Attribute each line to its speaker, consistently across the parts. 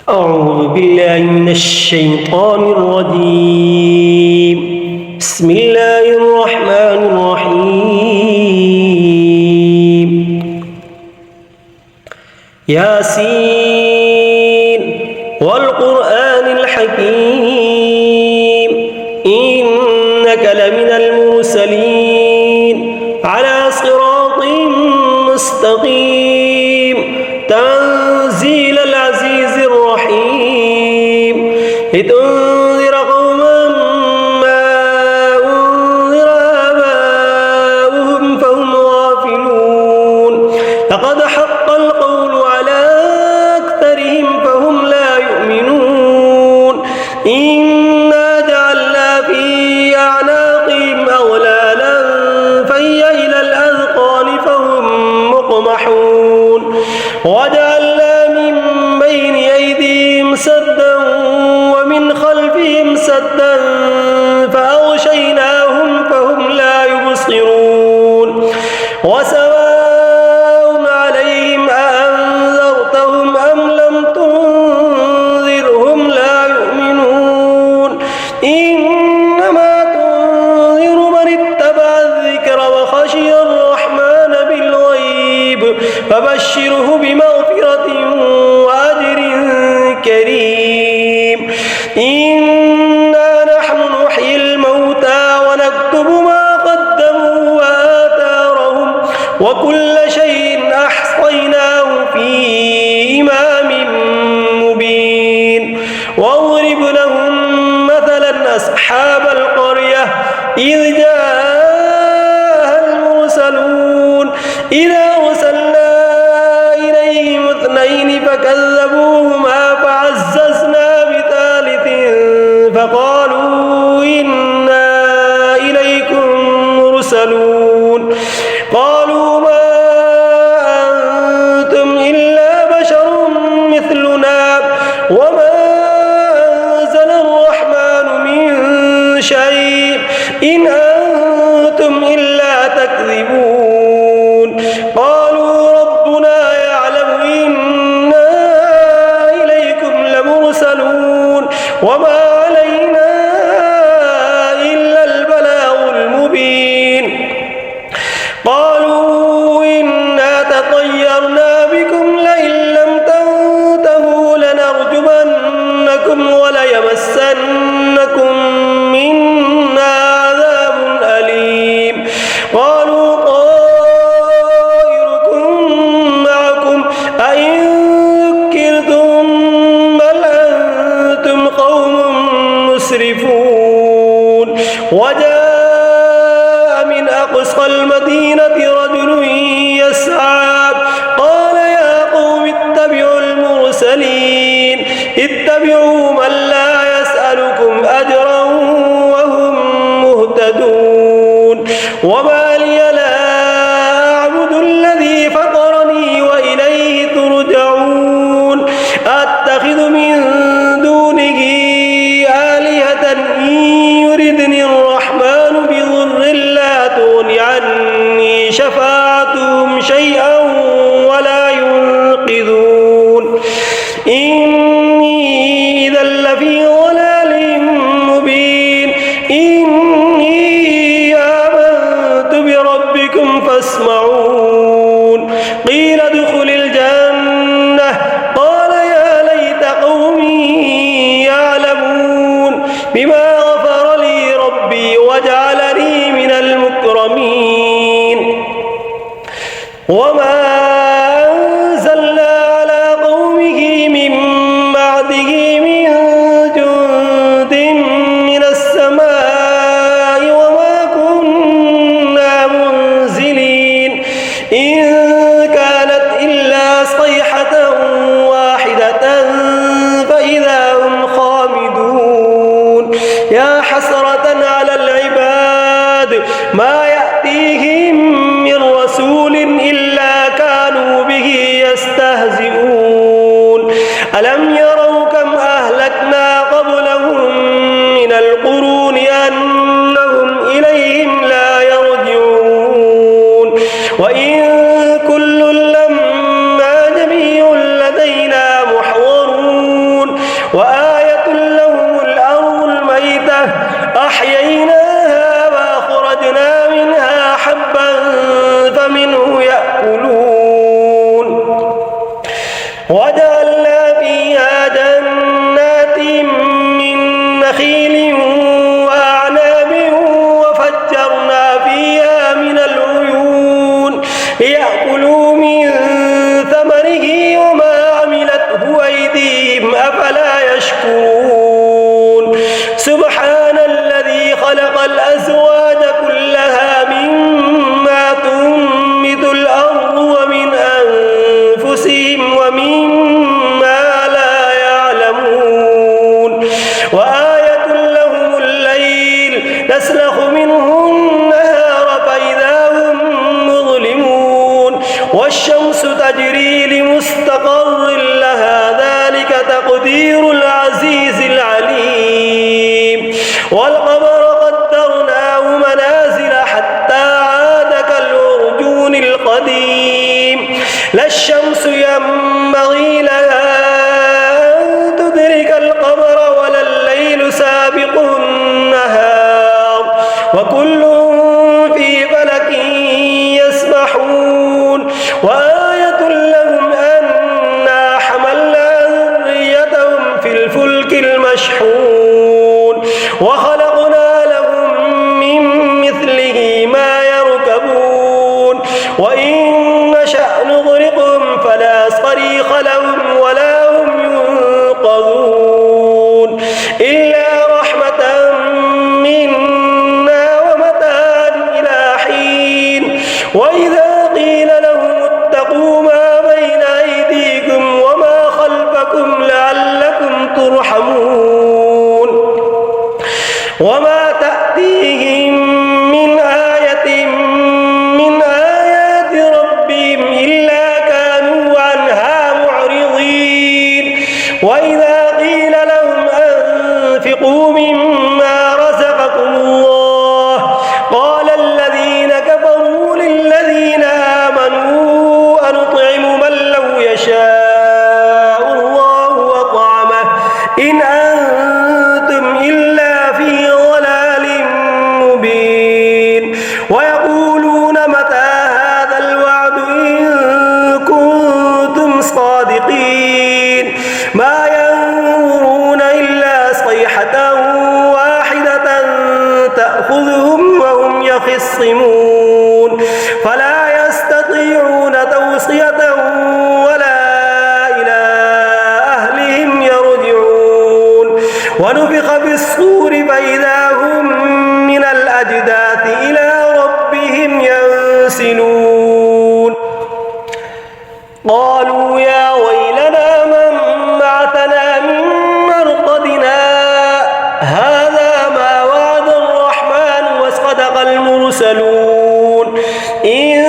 Speaker 1: أعوذ بالله من الشيطان الرجيم. بسم الله الرحمن الرحيم. ياسين والقرآن الحكيم إنك لمن المرسلين على صراط مستقيم تنزيل العزيز الرحيم لتنذر قوما ما أنذر آباؤهم فهم غافلون لقد حق القول على أكثرهم فهم لا يؤمنون إنا جعلنا في أعناقهم أغلالا فهي إلى الأذقان فهم مقمحون وجعلنا من بين أيديهم سدا ومن خلفهم سدا فأغشيناهم فهم لا يبصرون وسواء عليهم أأنذرتهم أم لم تنذرهم لا يؤمنون إنما تنذر من اتبع الذكر وخشي الرحمن بالغيب فبشره بمغفرة وأجر كريم إنا نحن نحيي الموتى ونكتب ما قدموا وآثارهم وكل شيء أحصيناه في إمام مبين واضرب لهم مثلا أصحاب القرية إذ جاءها المرسلون إذا أرسلنا إليهم اثنين فكذبوهما فعززنا بثالث فقالوا إنا إليكم مرسلون قالوا ما أنتم إلا بشر مثلنا وما أنزل الرحمن من شيء إن أنتم إلا تكذبون قالوا ربنا يعلم إنا إليكم لمرسلون وما علينا إلا البلاغ المبين قالوا إنا تطيرنا بكم لئن لم تنتهوا لنرجمنكم وليمسنكم منا عذاب أليم قالوا طائركم معكم أئن ذكرتم بل أنتم قوم مسرفون وجاء من أقصى المدينة رجل يسعى قال يا قوم اتبعوا المرسلين اتبعوا من لا يسألكم أجرا وهم مهتدون وما لي لا أعبد الذي فطرني وإليه ترجعون أتخذ من دونه آلهة إن يردني الرحمن بضر لا تغن عني شفاعتهم شيئا ولا ينقذون إني إذا لفي ضلال مبين إني آمنت بربكم فاسمعون قيل ادخل الجنة قال يا ليت قومي نخيل وأعناب وفجرنا فيها من العيون ليأكلوا من ثمره وما عملته أيديهم أفلا يشكرون سبحان الذي خلق الأزواج كلها مما تنبت الأرض ومن أنفسهم ومما لا يعلمون وآية لهم الليل نسلخ منه النهار فإذا هم مظلمون والشمس تجري لمستقر لها ذلك تقدير العزيز العليم والقمر قدرناه منازل حتى عاد كالعرجون القديم لا الشمس ينبغي لها أن تدرك القمر ولا الليل سابق النهار وكل في فلك يسبحون وآية لهم أنا حملنا ذريتهم في الفلك المشحون وخلقنا لهم من مثله ما يركبون وإن نشأ نغرقهم فلا صريخ لهم ولا هم ينقذون إلا رحمة منا ومتاعا إلى حين وإذا قيل لهم اتقوا ما بين أيديكم وما خلفكم لعلكم ترحمون وما تأتيهم من آية من آيات ربهم إلا كانوا عنها معرضين وإذا قيل لهم أنفقوا مما رزقكم الله قال الذين كفروا للذين آمنوا أنطعم من لو يشاء الله وطعمه إن أنتم إلا في ضلال مبين ويقولون متى هذا الوعد إن كنتم صادقين ما ينظرون إلا صيحة واحدة تأخذهم وهم يخصمون فلا يستطيعون توصية ولا إلى أهلهم يرجعون ونفخ في الصور فإذا هم من الأجداث إلى ربهم ينسلون قالوا يا ويلنا من بعثنا من مرقدنا هذا ما وعد الرحمن وصدق المرسلون إن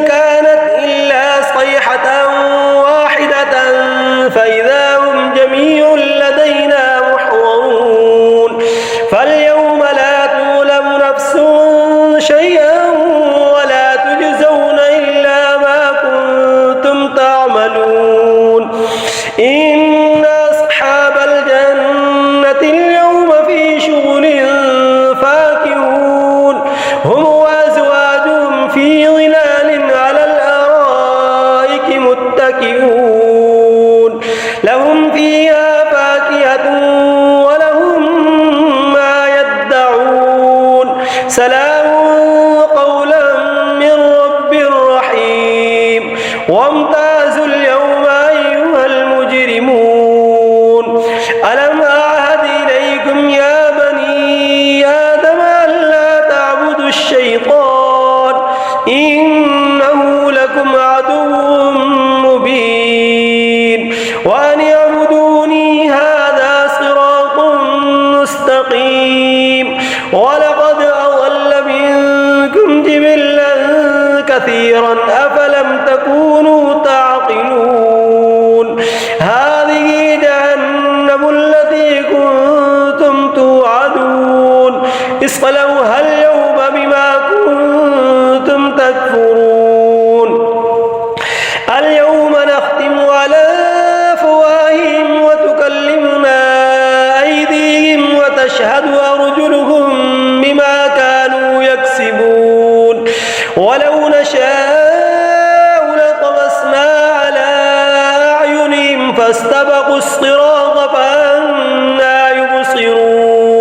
Speaker 1: كانت إلا صيحة واحدة فإذا هم جميع لدينا محضرون فاليوم لا تظلم نفس شيئا ولا تجزون إلا ما كنتم تعملون إن أصحاب الجنة اليوم في شغل فاكهون هم وأزواجهم في ظلال على الأرائك متكئون لهم فيها فاكهة ولهم ما يدعون سلام قولا من رب رحيم وامتازوا اليوم أيها المجرمون ألم أعهد إليكم يا بني آدم ألا تعبدوا الشيطان إنه لكم عدو مبين وأن اعبدوني هذا صراط مستقيم ولقد أضل منكم جبلا كثيرا أفلم تكونوا تعقلون هذه جهنم التي كنتم توعدون اصلوها اليوم بما كنتم تكفرون اليوم نختم على أفواههم وتكلمنا أيديهم وتشهد أرجلهم بما كانوا يكسبون ولو نشاء لطمسنا على أعينهم فاستبقوا الصراط فأنى يبصرون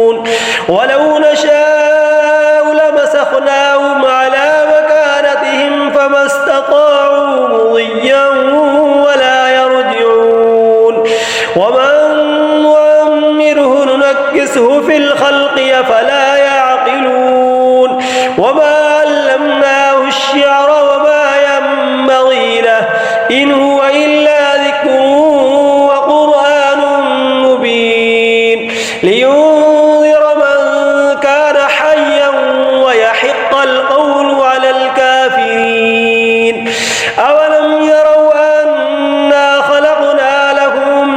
Speaker 1: ولو نشاء لمسخناهم على مكانتهم فما استطاعوا مضيا ولا يرجعون ومن نعمره ننكسه في الخلق أفلا يعقلون وما علمناه الشعر وما ينبغي له إن هو إلا ذكر وقرآن مبين لينذر من كان حيا ويحق القول على الكافرين أولم يروا أنا خلقنا لهم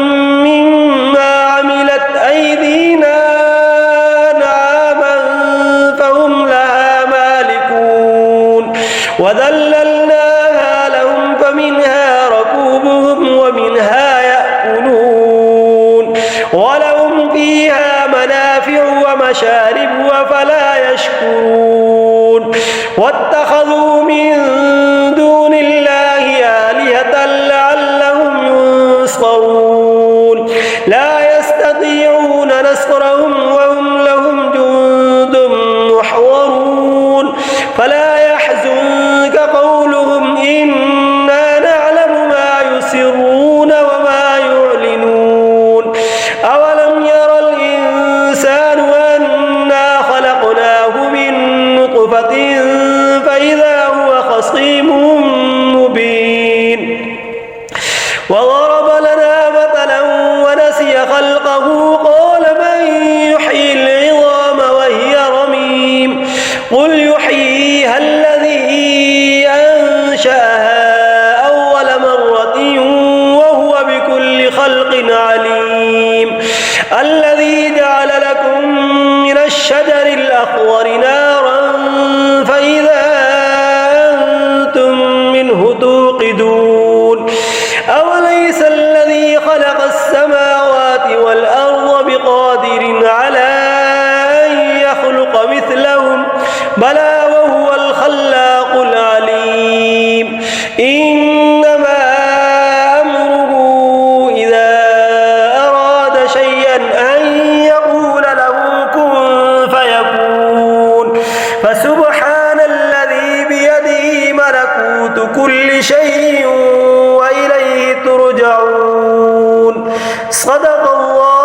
Speaker 1: مما عملت أيدينا أنعاما فهم لها مالكون وذللناها لهم فمنها ركوبهم ومنها يأكلون ولهم فيها منافع ومشارب أفلا يشكرون واتخذوا من دون الله آلهة لعلهم ينصرون لا يستطيعون نصرهم وهم لهم جند محضرون فلا يحزنك قولهم إنا نعلم ما يسرون وما يعلنون أولم ير الإنسان أنا خلقناه من نطفة فإذا هو خصيم مبين وضرب لنا مثلا ونسي خلقه قال من يحيي العظام وهي رميم قل يحييها الذي أنشأها أول مرة وهو بكل خلق عليم الذي جعل لكم من الشجر الأخضر نارا فإذا أنتم منه توقدون أوليس الذي خلق السماوات والأرض بقادر على أن يخلق مثلهم بلى وهو الخلاق العليم إنما أمره إذا أراد شيئا أن يقول له كن فيكون فسبحان الذي بيده ملكوت كل شيء وإليه ترجعون صدق الله